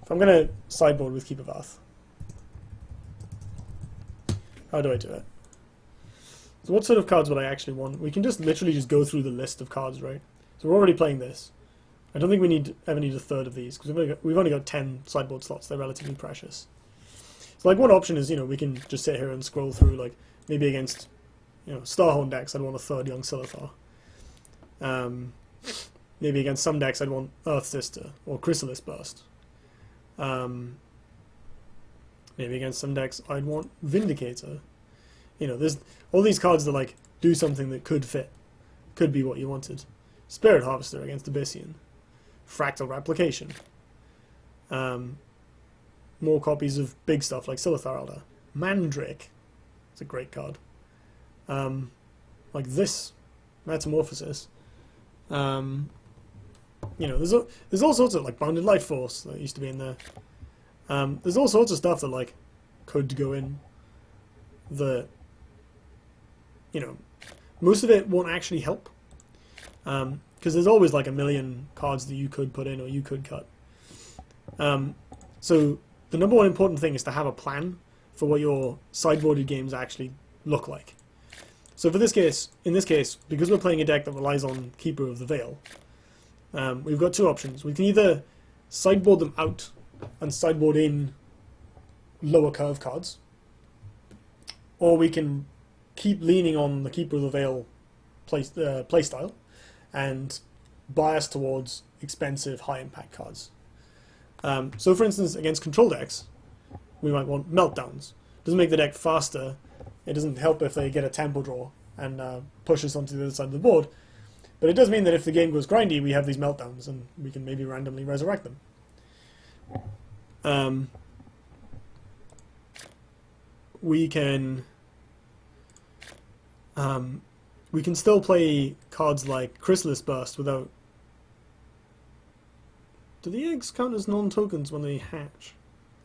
If I'm going to sideboard with Keeper Vaath, how do I do it? So what sort of cards would I actually want? We can just literally just go through the list of cards, right? So we're already playing this. I don't think we ever need a third of these, because we've only got 10 sideboard slots. They're relatively precious. So like one option is, we can just sit here and scroll through, like maybe against, Starhorn decks I'd want a third Young Silithar. Maybe against some decks I'd want Earth Sister or Chrysalis Burst. Maybe against some decks I'd want Vindicator. There's all these cards that like do something that could fit, could be what you wanted. Spirit Harvester against Abyssian. Fractal Replication. More copies of big stuff like Silithar Elder. Mandrake. It's a great card. Like this. Metamorphosis. There's all sorts of like Bounded Life Force that used to be in there. There's all sorts of stuff that like could go in that most of it won't actually help. Because there's always like a million cards that you could put in or you could cut. So the number one important thing is to have a plan for what your sideboarded games actually look like. So in this case, because we're playing a deck that relies on Keeper of the Veil, we've got two options. We can either sideboard them out and sideboard in lower curve cards, or we can keep leaning on the Keeper of the Veil playstyle and bias towards expensive, high-impact cards. So, for instance, against control decks, we might want Meltdowns. Doesn't make the deck faster. It doesn't help if they get a tempo draw and push us onto the other side of the board. But it does mean that if the game goes grindy, we have these Meltdowns, and we can maybe randomly resurrect them. We can still play cards like Chrysalis Burst without... Do the eggs count as non-tokens when they hatch?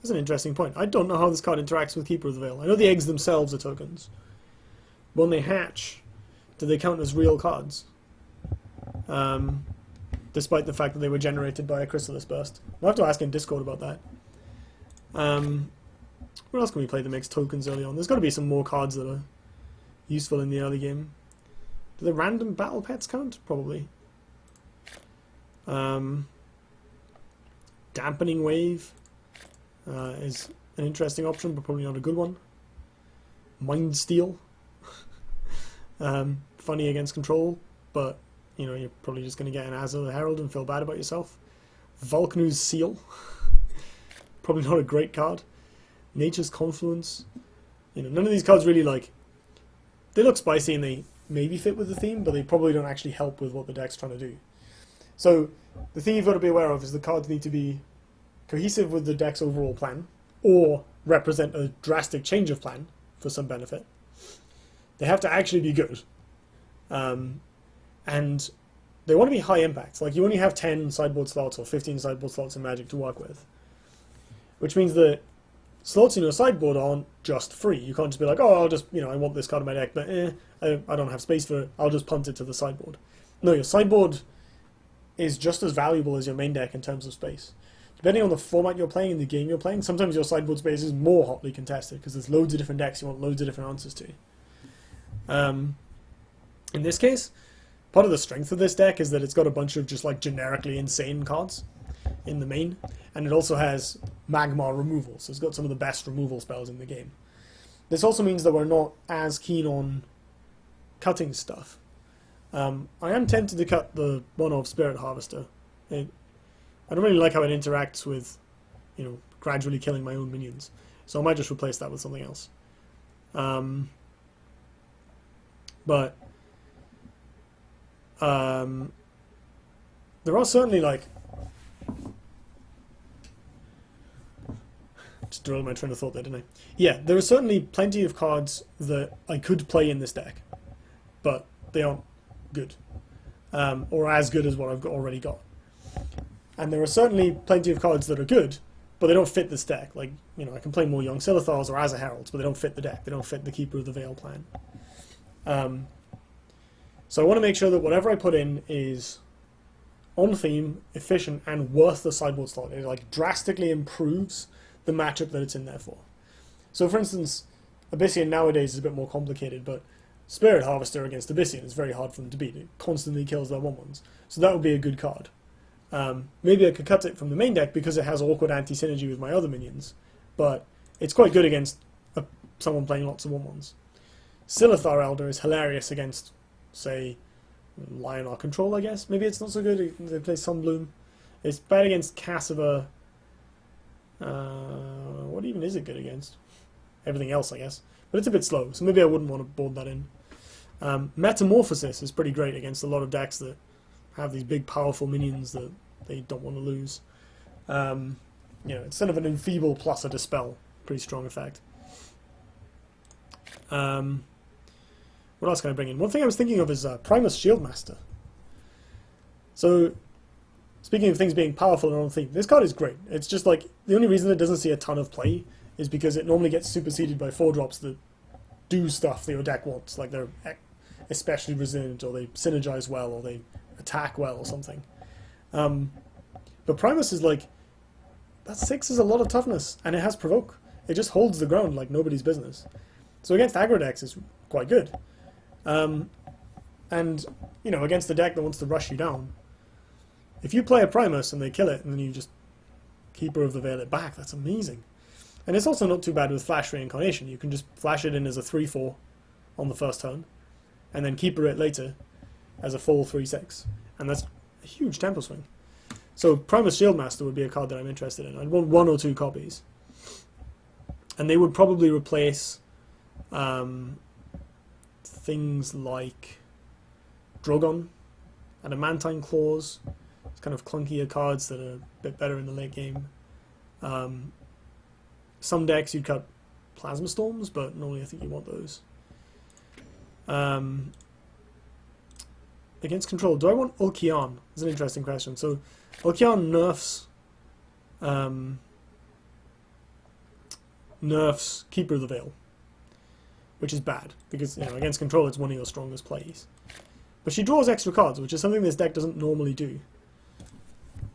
That's an interesting point. I don't know how this card interacts with Keeper of the Veil. I know the eggs themselves are tokens. When they hatch, do they count as real cards? Despite the fact that they were generated by a Chrysalis Burst. We'll have to ask in Discord about that. Where else can we play that makes tokens early on? There's got to be some more cards that are useful in the early game. Do the random battle pets count? Probably. Dampening Wave is an interesting option, but probably not a good one. Mind Steal. Funny against control, but you're probably just going to get an Azure the Herald and feel bad about yourself. Volknu's Seal. Probably not a great card. Nature's Confluence. None of these cards really they look spicy and they maybe fit with the theme, but they probably don't actually help with what the deck's trying to do. So the thing you've got to be aware of is the cards need to be cohesive with the deck's overall plan, or represent a drastic change of plan for some benefit. They have to actually be good. And they want to be high impact. Like, you only have 10 sideboard slots or 15 sideboard slots in Magic to work with. Which means that slots in your sideboard aren't just free. You can't just be like, oh, I'll just, I want this card in my deck, but I don't have space for it. I'll just punt it to the sideboard. No, your sideboard is just as valuable as your main deck in terms of space. Depending on the format you're playing and the game you're playing, sometimes your sideboard space is more hotly contested because there's loads of different decks you want loads of different answers to. In this case, part of the strength of this deck is that it's got a bunch of just generically insane cards in the main, and it also has Magma removal, so it's got some of the best removal spells in the game. This also means that we're not as keen on cutting stuff. I am tempted to cut the one-off Spirit Harvester. I don't really like how it interacts with, gradually killing my own minions, so I might just replace that with something else. But there are certainly just derailed my train of thought there, didn't I? Yeah, there are certainly plenty of cards that I could play in this deck, but they aren't good, or as good as what I've already got. And there are certainly plenty of cards that are good, but they don't fit this deck. I can play more Young Silithars or Azure Heralds, but they don't fit the deck. They don't fit the Keeper of the Veil plan. So I want to make sure that whatever I put in is on theme, efficient, and worth the sideboard slot. It like drastically improves the matchup that it's in there for. So for instance, Abyssian nowadays is a bit more complicated, but Spirit Harvester against Abyssian is very hard for them to beat. It constantly kills their 1/1s. So that would be a good card. Maybe I could cut it from the main deck because it has awkward anti-synergy with my other minions, but it's quite good against someone playing lots of 1/1s. Silithar Elder is hilarious against, say, Lionheart Control, I guess. Maybe it's not so good. They play Sunbloom. It's bad against Cassiva. What even is it good against? Everything else, I guess. But it's a bit slow, so maybe I wouldn't want to board that in. Metamorphosis is pretty great against a lot of decks that have these big, powerful minions that they don't want to lose. It's kind of an Enfeeble plus a Dispel. Pretty strong effect. What else can I bring in? One thing I was thinking of is Primus Shieldmaster. So, speaking of things being powerful and on theme, this card is great. It's just like, the only reason it doesn't see a ton of play is because it normally gets superseded by 4-drops that do stuff that your deck wants. Like they're especially resilient, or they synergize well, or they attack well, or something. But Primus is like, that 6 is a lot of toughness, and it has Provoke. It just holds the ground like nobody's business. So against aggro decks, it's quite good. And, against a deck that wants to rush you down, if you play a Primus and they kill it, and then you just Keeper of the Veil it back, that's amazing. And it's also not too bad with Flash Reincarnation. You can just flash it in as a 3/4 on the first turn, and then Keeper it later as a full 3/6. And that's a huge tempo swing. So Primus Shieldmaster would be a card that I'm interested in. I'd want 1 or 2 copies. And they would probably replace things like Drogon, Adamantine Claws. It's kind of clunkier cards that are a bit better in the late game. Some decks you'd cut Plasma Storms, but normally I think you want those. Against control, do I want Ulquiorn? That's an interesting question. So Ulquiorn nerfs Keeper of the Veil, which is bad because against control it's one of your strongest plays. But she draws extra cards, which is something this deck doesn't normally do.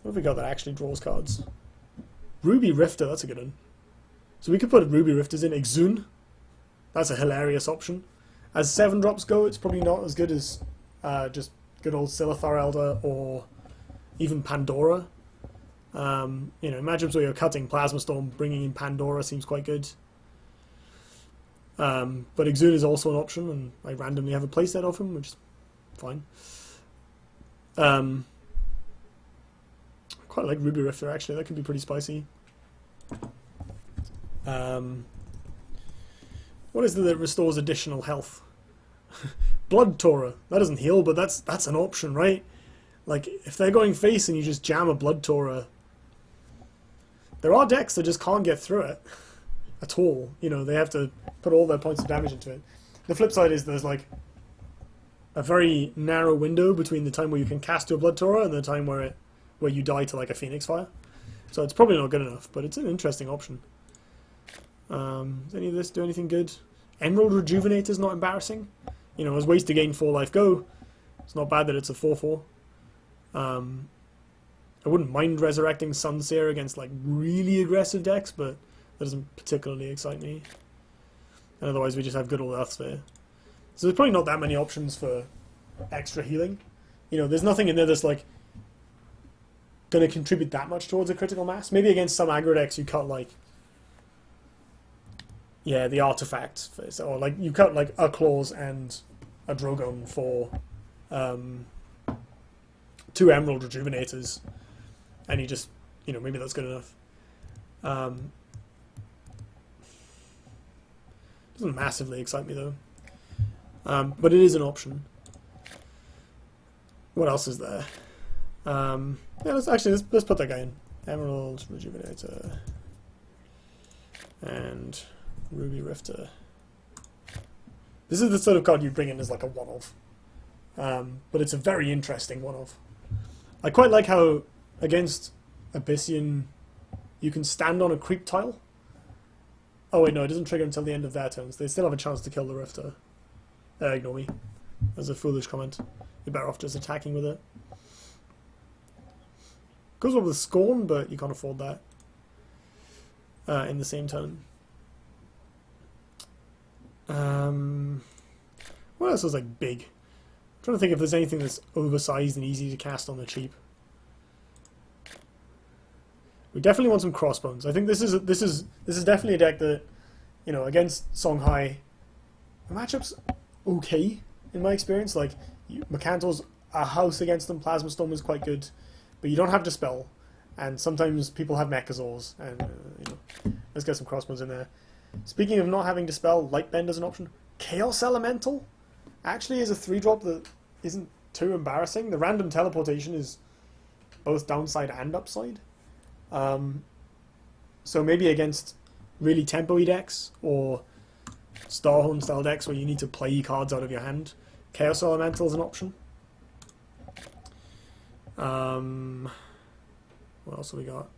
What have we got that actually draws cards? Ruby Rifter, that's a good one. So we could put Ruby Rifters in. Exune, that's a hilarious option. As 7-drops go, it's probably not as good as just good old Silithar Elder or even Pandora. Matchups where you're cutting Plasma Storm, bringing in Pandora seems quite good. But Exune is also an option, and I randomly have a playset of him, which is fine. Quite like Ruby Rifter, actually. That could be pretty spicy. What is it that restores additional health? Blood Tora. That doesn't heal, but that's an option, right? Like, if they're going face and you just jam a Blood Tora, there are decks that just can't get through it at all. They have to put all their points of damage into it. The flip side is there's like a very narrow window between the time where you can cast your Blood Tora and the time where you die to like a Phoenix Fire. So it's probably not good enough, but it's an interesting option. Does any of this do anything good? Emerald Rejuvenator is not embarrassing. As ways to gain 4 life go, it's not bad that it's a 4/4. I wouldn't mind resurrecting Sunseer against like really aggressive decks, but that doesn't particularly excite me. And otherwise we just have good old Earthsphere. So there's probably not that many options for extra healing. There's nothing in there that's like going to contribute that much towards a critical mass. Maybe against some aggro decks you cut like the artifact, or like you cut like a Claws and a Drogon for 2 Emerald Rejuvenators, and you just maybe that's good enough. Doesn't massively excite me though, but it is an option. What else is there? Let's put that guy in. Emerald Rejuvenator and Ruby Rifter. This is the sort of card you bring in as like a one-off, but it's a very interesting one-off. I quite like how against Abyssian you can stand on a creep tile. Oh wait, no, it doesn't trigger until the end of their turns. They still have a chance to kill the Rifter. Ignore me. That's a foolish comment. You're better off just attacking with it. Goes well with Scorn, but you can't afford that in the same turn. What else was like big? I'm trying to think if there's anything that's oversized and easy to cast on the cheap. We definitely want some crossbones. I think this is definitely a deck that, you know, against Songhai, the matchup's okay in my experience. Like Mercantil's a house against them. Plasma Storm is quite good, but you don't have Dispel, and sometimes people have Mechazors, and you know, let's get some crossbones in there. Speaking of not having Dispel, Lightbend is an option. Chaos Elemental actually is a 3-drop that isn't too embarrassing. The random teleportation is both downside and upside. So maybe against really tempo-y decks or Starhorn style decks where you need to play cards out of your hand, Chaos Elemental is an option. What else have we got?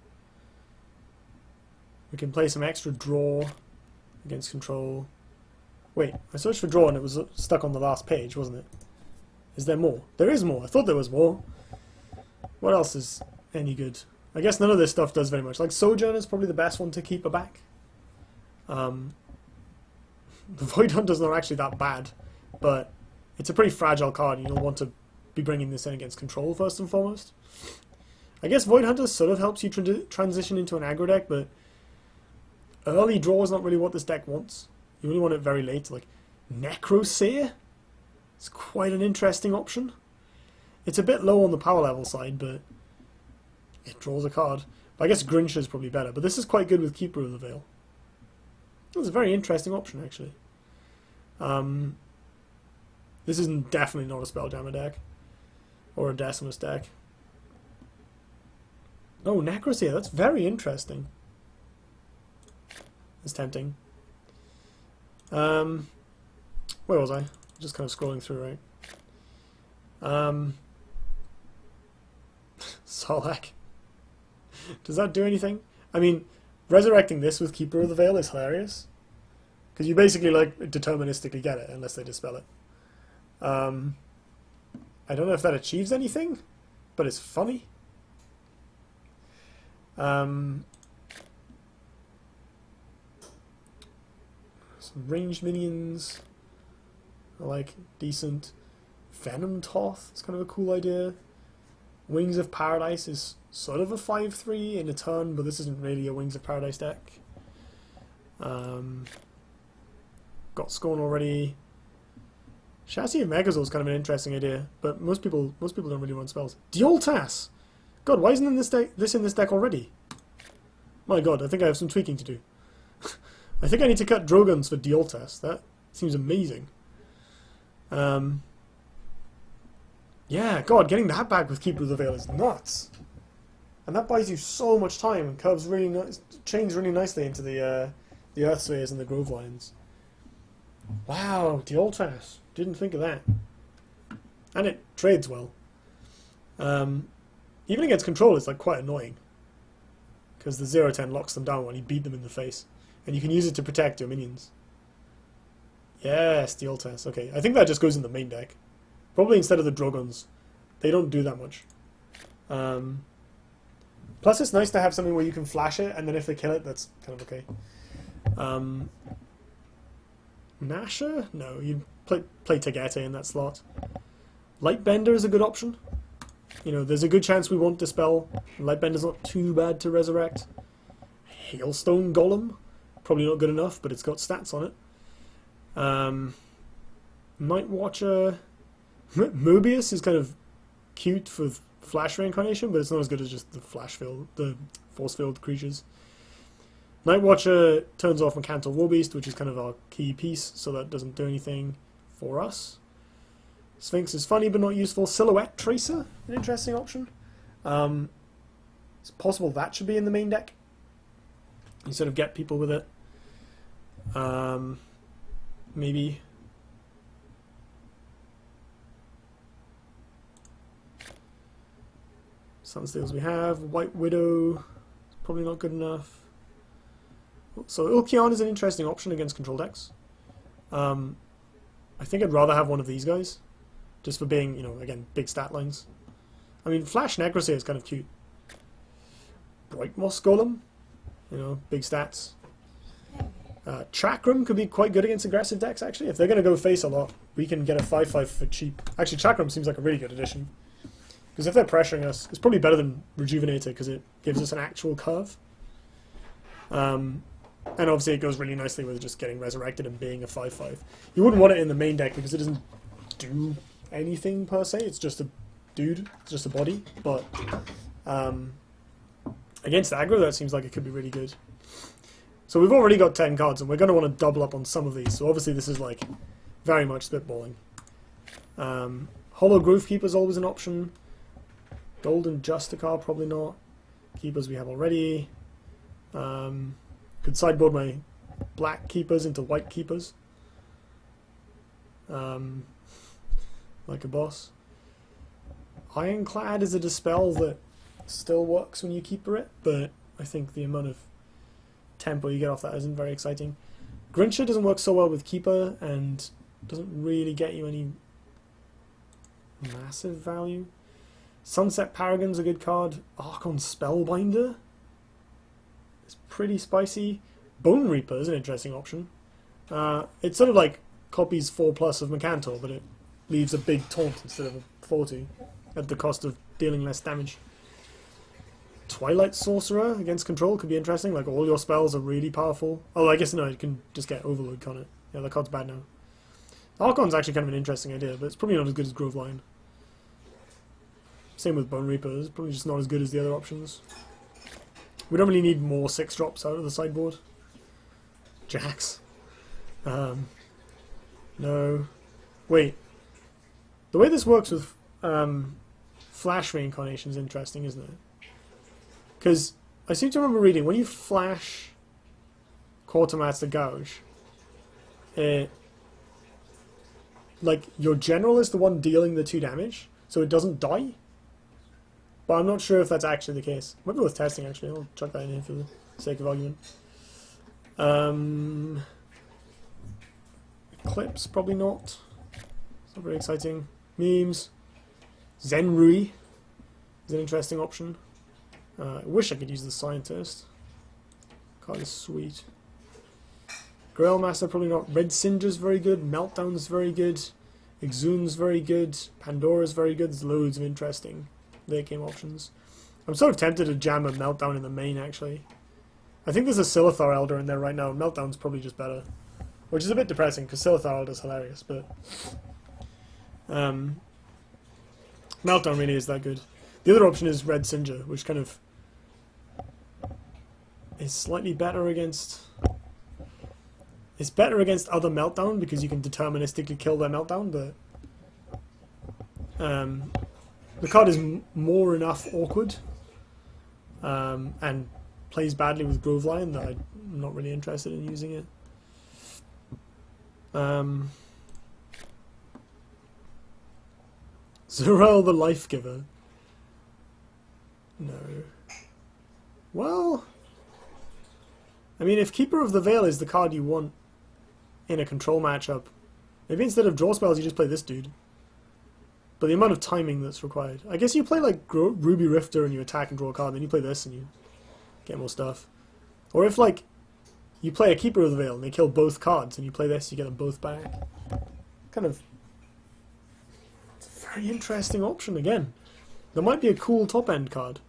We can play some extra draw against control. Wait, I searched for draw and it was stuck on the last page, wasn't it? Is there more? There is more. I thought there was more. What else is any good? I guess none of this stuff does very much. Like Sojourn is probably the best one to keep back. The Void Hunter's not actually that bad, but it's a pretty fragile card and you'll want to be bringing this in against control first and foremost. I guess Void Hunter sort of helps you transition into an aggro deck, but early draw is not really what this deck wants. You really want it very late. Like Necroseer, it's quite an interesting option. It's a bit low on the power level side, but it draws a card. But I guess Grinch is probably better. But this is quite good with Keeper of the Veil. It's a very interesting option, actually. This is definitely not a Spelljammer deck. Or a Decimus deck. Oh, Necroseer. That's very interesting. It's tempting. Where was I? Just kind of scrolling through, right? Solak. Does that do anything? I mean, resurrecting this with Keeper of the Veil is hilarious. Because you basically, like, deterministically get it, unless they dispel it. I don't know if that achieves anything, but it's funny. Some ranged minions are, like, decent. Venom Toth is kind of a cool idea. Wings of Paradise is sort of a 5/3 in a turn, but this isn't really a Wings of Paradise deck. Got Scorn already. Chassis of Megazord is kind of an interesting idea, but most people don't really run spells. Dioltas! God, why isn't this in this deck already? My God, I think I have some tweaking to do. I think I need to cut Drogons for Dioltas. That seems amazing. Yeah, God, getting that back with Keeper of the Veil is nuts. And that buys you so much time and curves chains really nicely into the Earthspheres and the Grove Lions. Wow, Dioltas. Didn't think of that. And it trades well. Even against control, it's like quite annoying. Because the 0/10 locks them down when you beat them in the face. And you can use it to protect your minions. Yes, Dioltas. Okay, I think that just goes in the main deck. Probably instead of the Drogons. They don't do that much. Plus it's nice to have something where you can flash it, and then if they kill it, that's kind of okay. Nasher? No, you play Tagete in that slot. Lightbender is a good option. You know, there's a good chance we won't Dispel. Lightbender's not too bad to resurrect. Hailstone Golem? Probably not good enough, but it's got stats on it. Night Watcher... Mobius is kind of cute for Flash Reincarnation, but it's not as good as just the the force-filled creatures. Night Watcher turns off Mercantil Warbeast, which is kind of our key piece, so that doesn't do anything for us. Sphinx is funny but not useful. Silhouette Tracer, an interesting option. It's possible that should be in the main deck. You sort of get people with it. Maybe. Sunsteals we have. White Widow, probably not good enough. So Ulquion is an interesting option against control decks. I think I'd rather have one of these guys, just for being, you know, again, big stat lines. I mean, Flash Necroseer is kind of cute. Bright Moss Golem, you know, big stats. Chakram could be quite good against aggressive decks, actually. If they're going to go face a lot, we can get a 5/5 for cheap. Actually, Chakram seems like a really good addition. Because if they're pressuring us, it's probably better than Rejuvenator because it gives us an actual curve. And obviously it goes really nicely with just getting resurrected and being a 5/5. You wouldn't want it in the main deck because it doesn't do anything per se. It's just a dude. It's just a body. But against aggro, that seems like it could be really good. So we've already got 10 cards, and we're going to want to double up on some of these. So obviously this is like very much spitballing. Hollow Growth Keeper is always an option. Golden Justicar, probably not. Keepers we have already. Could sideboard my black keepers into white keepers. Like a boss. Ironclad is a dispel that still works when you keeper it, but I think the amount of tempo you get off that isn't very exciting. Grincher doesn't work so well with keeper and doesn't really get you any massive value. Sunset Paragon's a good card. Archon Spellbinder is pretty spicy. Bone Reaper is an interesting option. It sort of like copies 4+ of Mercantor, but it leaves a big taunt instead of a 4/2 at the cost of dealing less damage. Twilight Sorcerer against control could be interesting, like all your spells are really powerful. Oh, I guess no, it can just get Overload, can't it? Yeah, that card's bad now. Archon's actually kind of an interesting idea, but it's probably not as good as Grove Lion. Same with Bone Reaper, it's probably just not as good as the other options. We don't really need more 6-drops out of the sideboard. Jax. No. Wait. The way this works with Flash Reincarnation is interesting, isn't it? Because I seem to remember reading, when you flash Quartermaster Gouge, like, your general is the one dealing the 2 damage, so it doesn't die. But I'm not sure if that's actually the case. Might be worth testing, actually. I'll chuck that in here for the sake of argument. Eclipse, probably not. It's not very exciting. Memes. Zenrui is an interesting option. I wish I could use the Scientist. Card is sweet. Grail Master, probably not. Red Singer's very good. Meltdown's very good. Exhume's very good. Pandora's very good. There's loads of interesting late game options. I'm sort of tempted to jam a Meltdown in the main, actually. I think there's a Silithar Elder in there right now. Meltdown's probably just better. Which is a bit depressing, because Silithar Elder's hilarious, but Meltdown really is that good. The other option is Red Singer, which kind of is slightly better against... It's better against other Meltdown, because you can deterministically kill their Meltdown, but the card is more enough awkward and plays badly with Grove Lion that I'm not really interested in using it. Zorel the Life Giver. No. Well, I mean, if Keeper of the Veil is the card you want in a control matchup, maybe instead of draw spells you just play this dude. But the amount of timing that's required. I guess you play like Ruby Rifter and you attack and draw a card, then you play this and you get more stuff. Or if like you play a Keeper of the Veil and they kill both cards and you play this, you get them both back. Kind of... It's a very interesting option again. There might be a cool top end card.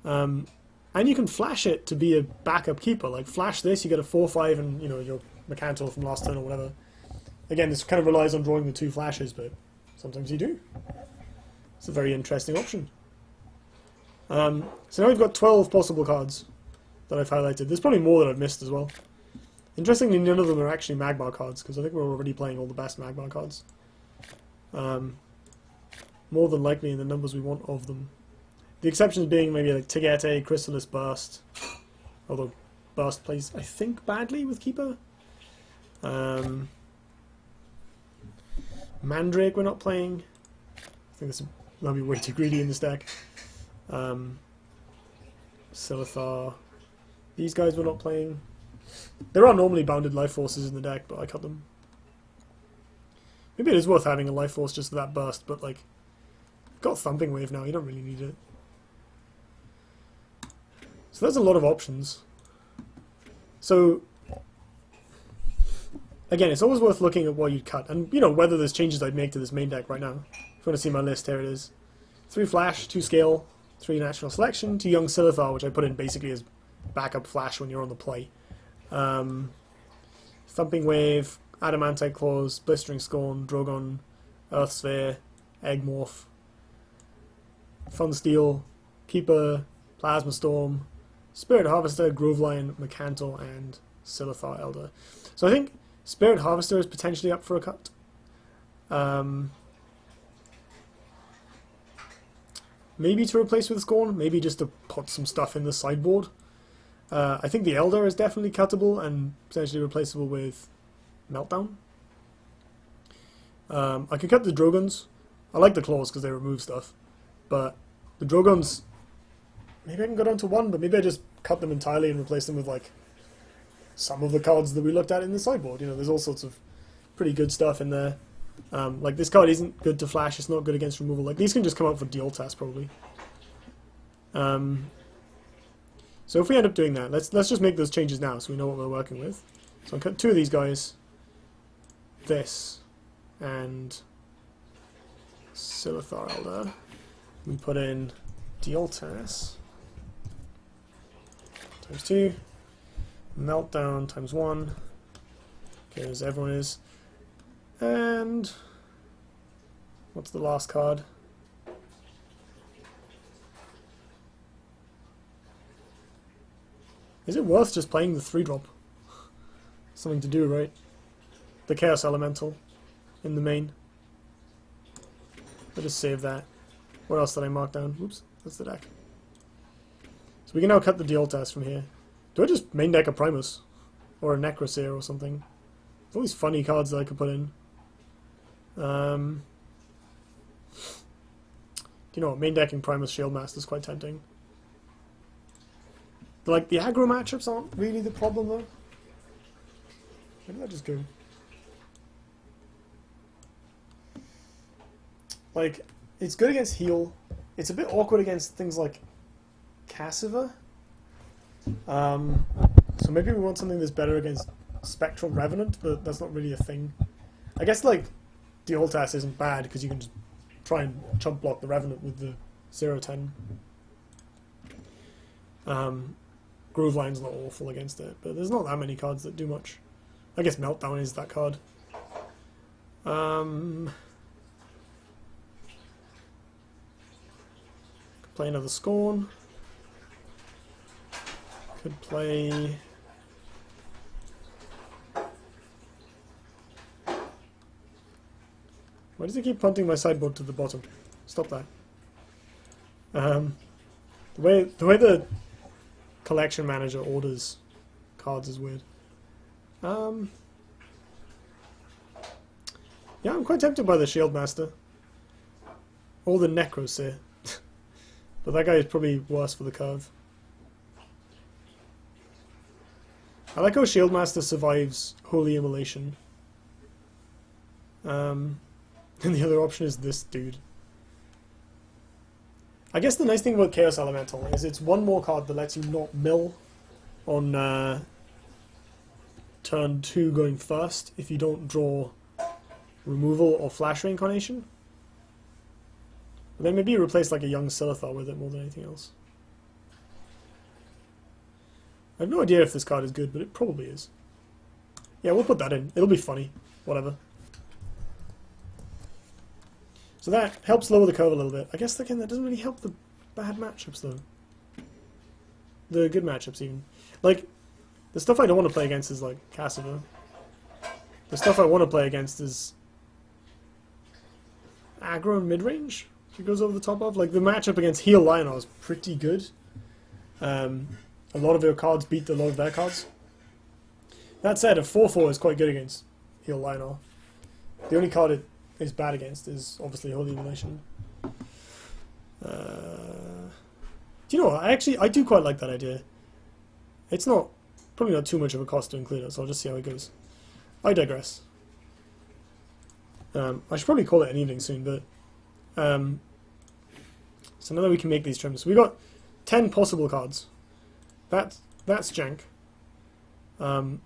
And you can flash it to be a backup keeper. Like, flash this, you get a 4/5 and, you know, your Mercantor from last turn or whatever. Again, this kind of relies on drawing the 2 flashes, but sometimes you do. It's a very interesting option. So now we've got 12 possible cards that I've highlighted. There's probably more that I've missed as well. Interestingly, none of them are actually Magmar cards, because I think we're already playing all the best Magmar cards. More than likely in the numbers we want of them. The exceptions being maybe like Tigete, Chrysalis, Burst. Although Burst plays, I think, badly with Keeper. Mandrake we're not playing. I think this might be way too greedy in this deck. Silithar. These guys we're not playing. There are normally bounded life forces in the deck, but I cut them. Maybe it is worth having a life force just for that burst, but like, you've got Thumping Wave now, you don't really need it. So there's a lot of options. So again, it's always worth looking at what you'd cut, and you know whether there's changes I'd make to this main deck right now. If you want to see my list, here it is: 3 flash, 2 scale, 3 natural selection, 2 young Silithar, which I put in basically as backup flash when you're on the play. Thumping Wave, Adamantite Claws, Blistering Scorn, Drogon, Earth Sphere, Eggmorph, Fun Steel, Keeper, Plasma Storm, Spirit Harvester, Grovelion, Macanto, and Silithar Elder. So I think Spirit Harvester is potentially up for a cut. Maybe to replace with Scorn, maybe just to put some stuff in the sideboard. I think the Elder is definitely cuttable and potentially replaceable with Meltdown. I could cut the Drogons. I like the Claws because they remove stuff, but the Drogons, maybe I can go down to 1, but maybe I just cut them entirely and replace them with like some of the cards that we looked at in the sideboard. You know, there's all sorts of pretty good stuff in there. Like this card isn't good to flash, it's not good against removal. Like these can just come out for Duelyst probably. So if we end up doing that, let's just make those changes now so we know what we're working with. So I'll cut 2 of these guys, this, and Silithar Elder. We put in Duelyst times 2, Meltdown times 1, okay, as everyone is, and what's the last card? Is it worth just playing the 3-drop? Something to do, right? The Chaos Elemental in the main. I'll just save that. What else did I mark down? Oops, that's the deck. So we can now cut the Duelyst from here. Do I just main deck a Primus? Or a Necroseer or something? There's all these funny cards that I could put in. Do you know what? Main decking Primus Shieldmaster is quite tempting. Like, the aggro matchups aren't really the problem, though. Where did that just go? Like, it's good against heal. It's a bit awkward against things like Cassiva. So maybe we want something that's better against Spectral Revenant, but that's not really a thing. I guess, like, Duelyst isn't bad, because you can just try and chump block the Revenant with the 0-10. Grovelion's not awful against it, but there's not that many cards that do much. I guess Meltdown is that card. Could play another Scorn. Could play... Why does it keep punting my sideboard to the bottom? Stop that. The way the collection manager orders cards is weird. Yeah, I'm quite tempted by the Shieldmaster. Or the Necroseer. But that guy is probably worse for the curve. I like how Shieldmaster survives Holy Immolation. And the other option is this dude. I guess the nice thing about Chaos Elemental is it's one more card that lets you not mill on turn 2 going first if you don't draw removal or flash reincarnation. But then maybe you replace like a young Silithar with it more than anything else. I have no idea if this card is good, but it probably is. Yeah, we'll put that in. It'll be funny. Whatever. So that helps lower the curve a little bit. I guess, again, that doesn't really help the bad matchups, though. The good matchups, even. Like, the stuff I don't want to play against is, like, Cassiva. The stuff I want to play against is aggro and mid-range. It goes over the top of. Like, the matchup against Heal Lionel is pretty good. A lot of their cards beat a lot of their cards. That said, a 4-4 is quite good against Heal Lionel. The only card it is bad against is obviously Holy Immolation. Do you know what? I do quite like that idea. It's not probably not too much of a cost to include it, so I'll just see how it goes. I digress. I should probably call it an evening soon, but so now that we can make these trims, we got 10 possible cards. that's jank. We'll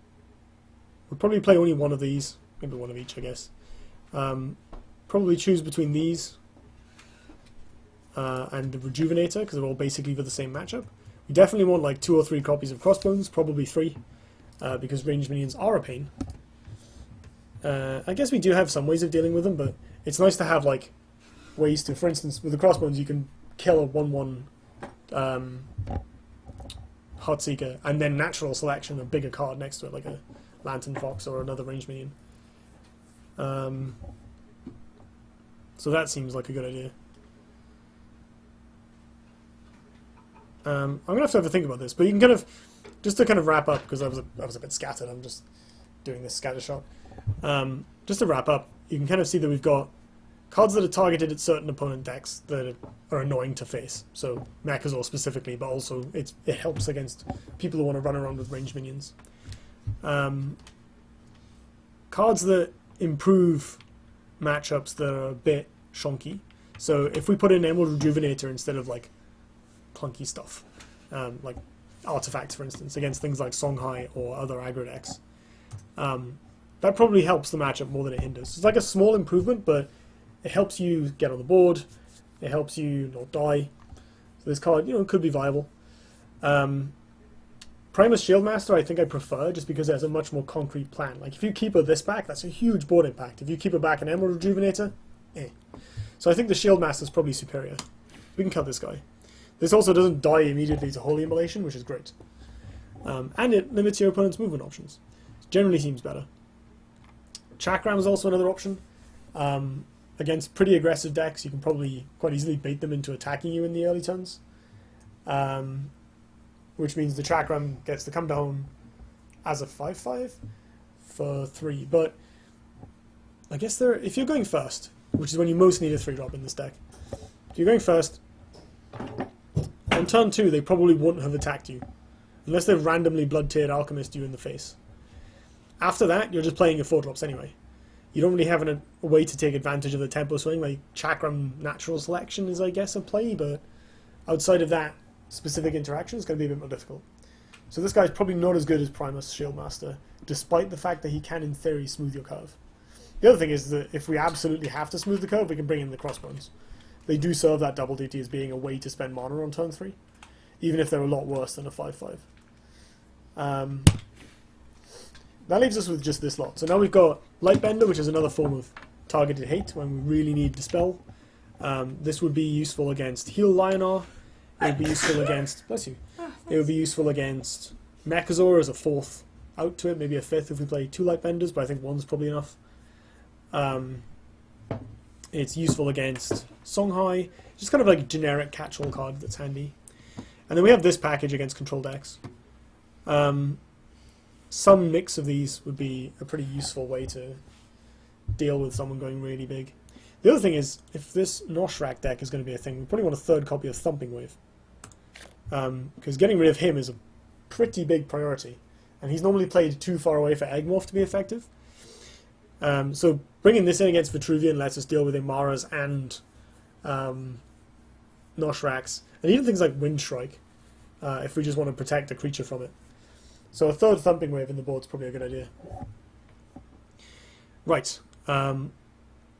probably play only one of these, maybe one of each, I guess. Probably choose between these and the Rejuvenator, because they're all basically for the same matchup. We definitely want like 2 or 3 copies of Crossbones, probably 3, because ranged minions are a pain. I guess we do have some ways of dealing with them, but it's nice to have like ways to, for instance, with the Crossbones you can kill a 1/1 Heartseeker and then natural selection a bigger card next to it, like a Lantern Fox or another ranged minion. So that seems like a good idea. I'm gonna have to think about this, but you can kind of, just to kind of wrap up, because I was a bit scattered. I'm just doing this scatter shot. Just to wrap up, you can kind of see that we've got cards that are targeted at certain opponent decks that are annoying to face. So Mechazor specifically, but also it helps against people who want to run around with ranged minions. Cards that improve matchups that are a bit shonky. So if we put in Emerald Rejuvenator instead of like clunky stuff, like artifacts for instance, against things like Songhai or other aggro decks, that probably helps the matchup more than it hinders. It's like a small improvement, but it helps you get on the board, it helps you not die. So this card, could be viable. Primus Shieldmaster I think I prefer, just because it has a much more concrete plan. Like if you keep her this back, that's a huge board impact. If you keep her back an Emerald Rejuvenator, So I think the Shieldmaster is probably superior. We can cut this guy. This also doesn't die immediately to Holy Immolation, which is great. And it limits your opponent's movement options. Generally seems better. Chakram is also another option. Against pretty aggressive decks, you can probably quite easily bait them into attacking you in the early turns. Which means the Chakram gets to come down as a 5/5 for 3. But I guess if you're going first, which is when you most need a 3-drop in this deck, if you're going first, on turn 2 they probably wouldn't have attacked you, unless they've randomly Blood-Tiered Alchemist you in the face. After that, you're just playing your 4-drops anyway. You don't really have a way to take advantage of the tempo swing. Like Chakram Natural Selection is, I guess, a play, but outside of that specific interaction, it's going to be a bit more difficult. So this guy's probably not as good as Primus Shieldmaster, despite the fact that he can, in theory, smooth your curve. The other thing is that if we absolutely have to smooth the curve, we can bring in the Crossbones. They do serve that double duty as being a way to spend mana on turn 3, even if they're a lot worse than a 5/5. That leaves us with just this lot. So now we've got Lightbender, which is another form of targeted hate when we really need Dispel. This would be useful against Heal Lionar. It would be useful against... Bless you. It would be useful against Mechazor as a 4th out to it, maybe a 5th if we play 2 Lightbenders, but I think 1's probably enough. It's useful against Songhai, just kind of like a generic catch-all card that's handy. And then we have this package against control decks. Some mix of these would be a pretty useful way to deal with someone going really big. The other thing is, if this Noshrak deck is going to be a thing, we probably want a 3rd copy of Thumping Wave. Because getting rid of him is a pretty big priority. And he's normally played too far away for Eggmorph to be effective. So bringing this in against Vitruvian lets us deal with Imaras and Noshraks. And even things like Windstrike, if we just want to protect a creature from it. So a 3rd Thumping Wave in the board is probably a good idea. Right.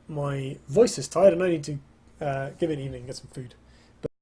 My voice is tired and I need to give it an evening and get some food.